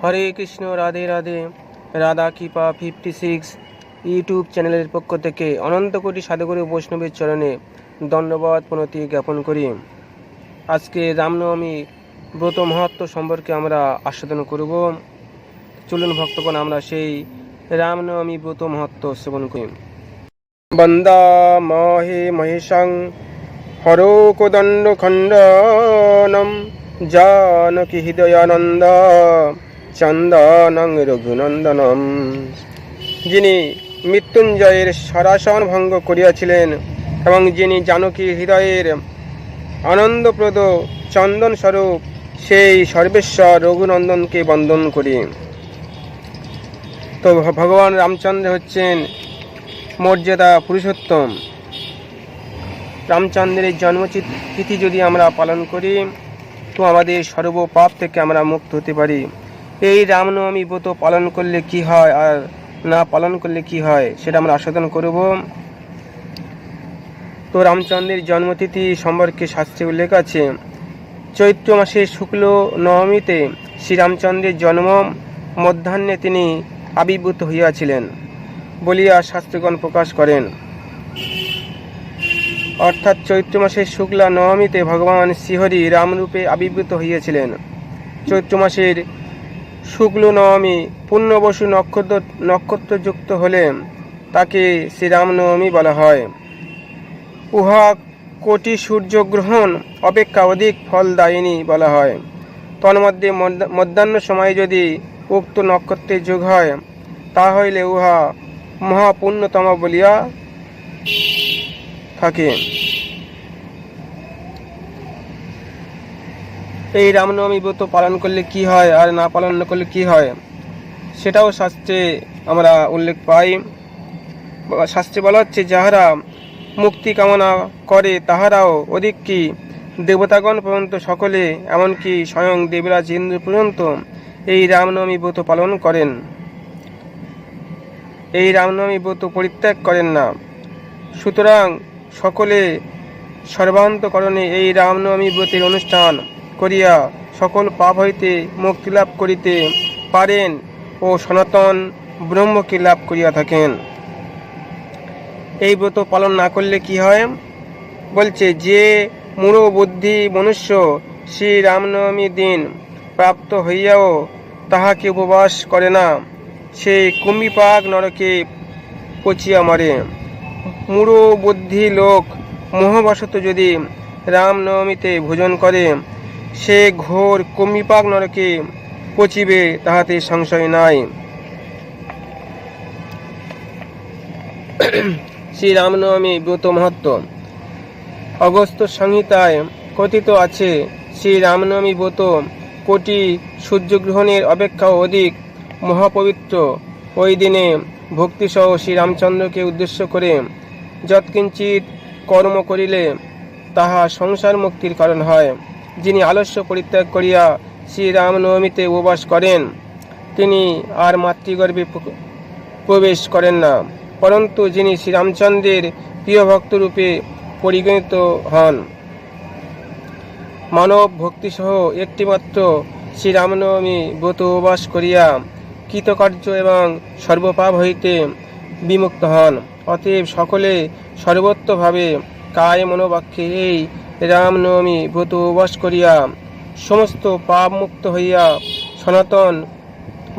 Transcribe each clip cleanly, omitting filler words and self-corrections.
হরে কৃষ্ণ, রাধে রাধে। রাধা কৃপা 56 ইউটিউব চ্যানেলের পক্ষ থেকে অনন্ত কোটি সাধুগুরু বৈষ্ণবের চরণে ধন্যবাদ প্রণতি জ্ঞাপন করি। আজকে রামনবমী ব্রত মহত্ব সম্পর্কে আমরা আস্বাদন করব। চলুন ভক্তগণ, আমরা সেই রামনবমী ব্রত মহত্ব শ্রবণ করি। বন্দামহে মহেশং হরো কোদণ্ড খণ্ডনম জানকী হৃদয়ানন্দ চন্দনং রঘুনন্দনম। যিনি মৃত্যুঞ্জয়ের সরাসন ভঙ্গ করিয়াছিলেন এবং যিনি জানকী হৃদয়ের আনন্দপ্রদ চন্দন স্বরূপ, সেই সর্বেশ্বর রঘুনন্দনকে বন্দন করি। তো ভগবান রামচন্দ্র হচ্ছেন মর্যাদা পুরুষোত্তম। রামচন্দ্রের জন্মতিথি যদি আমরা পালন করি তো আমাদের সর্ব পাপ থেকে আমরা মুক্ত হতে পারি। এই রামনবমী ব্রত পালন করলে কি হয় আর না পালন করলে কি হয় সেটা আমরা আস্বাদন করব। তো রামচন্দ্রের জন্মতিথি সম্পর্কে শাস্ত্রে উল্লেখ আছে। চৈত্র মাসের শুক্ল নবমীতে শ্রীরামচন্দ্রের জন্ম, মধ্যাহ্নে তিনি আবির্ভূত হইয়াছিলেন বলিয়া শাস্ত্রগণ প্রকাশ করেন। অর্থাৎ চৈত্র মাসের শুক্লা নবমীতে ভগবান শ্রীহরি রামরূপে আবির্ভূত হইয়াছিলেন। চৈত্র মাসের শুক্ল নবমী পূর্ণবসু নক্ষত্রযুক্ত হলে তাকে শ্রীরামনবমী বলা হয়। উহা কোটি সূর্যগ্রহণ অপেক্ষা অধিক ফলদায়িনী বলা হয়। তন্মধ্যে মধ্যাহ্ন সময়ে যদি উক্ত নক্ষত্রের যোগ হয় তাহলে উহা মহাপুণ্যতম বলিয়া থাকে। এই রামনবমী ব্রত পালন করলে কি হয় আর না পালন করলে কি হয় সেটাও শাস্ত্রে আমরা উল্লেখ পাই। শাস্ত্রে বলা হচ্ছে, যাহারা মুক্তি কামনা করে তাহারাও অধিক কি দেবতাগণ পর্যন্ত সকলে, এমনকি স্বয়ং দেবরাজ ইন্দ্র পর্যন্ত এই রামনবমী ব্রত পালন করেন। এই রামনবমী ব্রত পরিত্যাগ করেন না। সুতরাং সকলে সর্বান্তকরণে এই রামনবমী ব্রতের অনুষ্ঠান করিয়া সকল পাপ হইতে মুক্তি লাভ করিতে পারেন ও সনাতন ব্রহ্মকে লাভ করিয়া থাকেন। এই ব্রত পালন না করলে কি হয় বলছে, যে মূঢ় বুদ্ধি মনুষ্য শ্রী রামনবমী দিন প্রাপ্ত হইয়াও তাহাকে উপবাস করে না, সে কুম্ভীপাক নরকে পচিয়া মরে। মূঢ় বুদ্ধি লোক মোহবশত যদি রামনবমীতে ভোজন করে সে ঘোর কুম্ভীপাক নরকে পচিবে, তাহাতে সংশয় নাই। শ্রী রামনবমী ব্রত মাহাত্ম্য অগস্ত্য সংহিতায় কথিত আছে, শ্রী রামনবমী ব্রত কোটি সূর্যগ্রহণের অপেক্ষা অধিক মহাপবিত্র। ওই দিনে ভক্তিসহ শ্রীরামচন্দ্রকে উদ্দেশ্য করে যৎকিঞ্চিত কর্ম করিলে তাহা সংসার মুক্তির কারণ হয়। যিনি আলস্য পরিত্যাগ করিয়া শ্রীরামনবমীতে উপবাস করেন তিনি আর মাতৃগর্ভে প্রবেশ করেন না, পরন্তু যিনি শ্রীরামচন্দ্রের প্রিয় ভক্তরূপে পরিগণিত হন। মানব ভক্তিসহ একটিমাত্র শ্রীরামনবমী ব্রত উপবাস করিয়া কৃতকার্য এবং সর্বপাপ হইতে বিমুক্ত হন। অতএব সকলে সর্বত্রভাবে কায় মনোবাক্যে এই রামনবমী ব্রত উপবাস করিয়া সমস্ত পাপ মুক্ত হইয়া সনাতন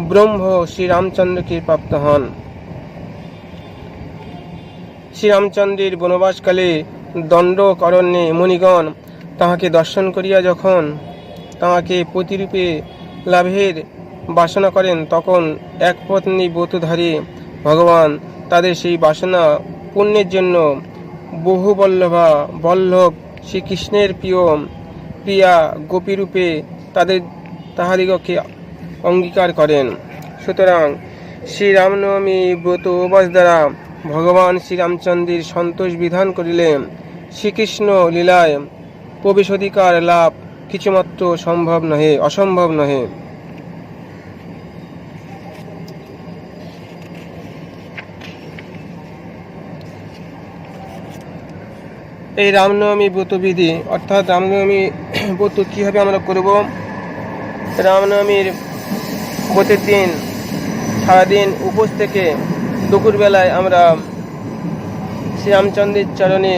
ব্রহ্ম শ্রীরামচন্দ্রকে প্রাপ্ত হন। শ্রীরামচন্দ্রের বনবাসকালে দণ্ডকারণ্যে মুনিগণ তাহাকে দর্শন করিয়া যখন তাহাকে প্রতিরূপে লাভের বাসনা করেন, তখন একপত্নী ব্রতধারী ভগবান তাদের সেই বাসনা পুণ্যের জন্য বহু বল্লভ শ্রীকৃষ্ণের প্রিয়া গোপীরূপে তাহাদিগকে অঙ্গীকার করেন। সুতরাং শ্রীরামনবমী ব্রত উপবাস দ্বারা ভগবান শ্রীরামচন্দ্রের সন্তোষ বিধান করিলেন। শ্রীকৃষ্ণ লীলায় প্রবেশাধিকার লাভ কিছুমাত্র অসম্ভব নহে। এই রামনবমী ব্রতবিধি অর্থাৎ রামনবমী ব্রত কীভাবে আমরা করব, রামনবমীর ব্রতের দিন সারাদিন উপোস থেকে দুপুরবেলায় আমরা শ্রীরামচন্দ্রের চরণে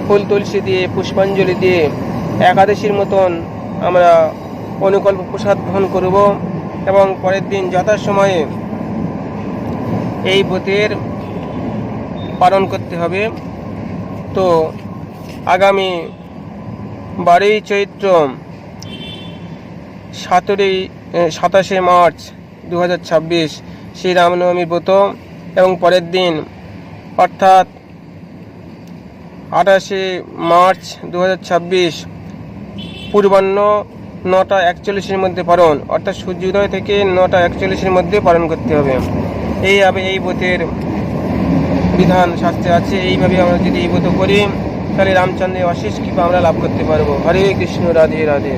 ফুল তুলসী দিয়ে পুষ্পাঞ্জলি দিয়ে একাদশীর মতন আমরা অনুকল্প প্রসাদ গ্রহণ করব এবং পরের দিন যথাসময়ে এই ব্রতের পালন করতে হবে। তো আগামী 12ই চৈত্র 27শে মার্চ 2026 শ্রী রামনবমী ব্রত এবং পরের দিন অর্থাৎ 28শে মার্চ 2026 পূর্বাহ্ন 9:41 মধ্যে পালন, অর্থাৎ সূর্যোদয় থেকে 9:41 মধ্যে পালন করতে হবে। এইভাবে এই ব্রতের বিধান শাস্ত্রে আছে। এইভাবে আমরা যদি এই ব্রত করি তাহলে রামচন্দ্রের অশেষ কৃপা আমরা লাভ করতে পারবো। হরে কৃষ্ণ, রাধে রাধে।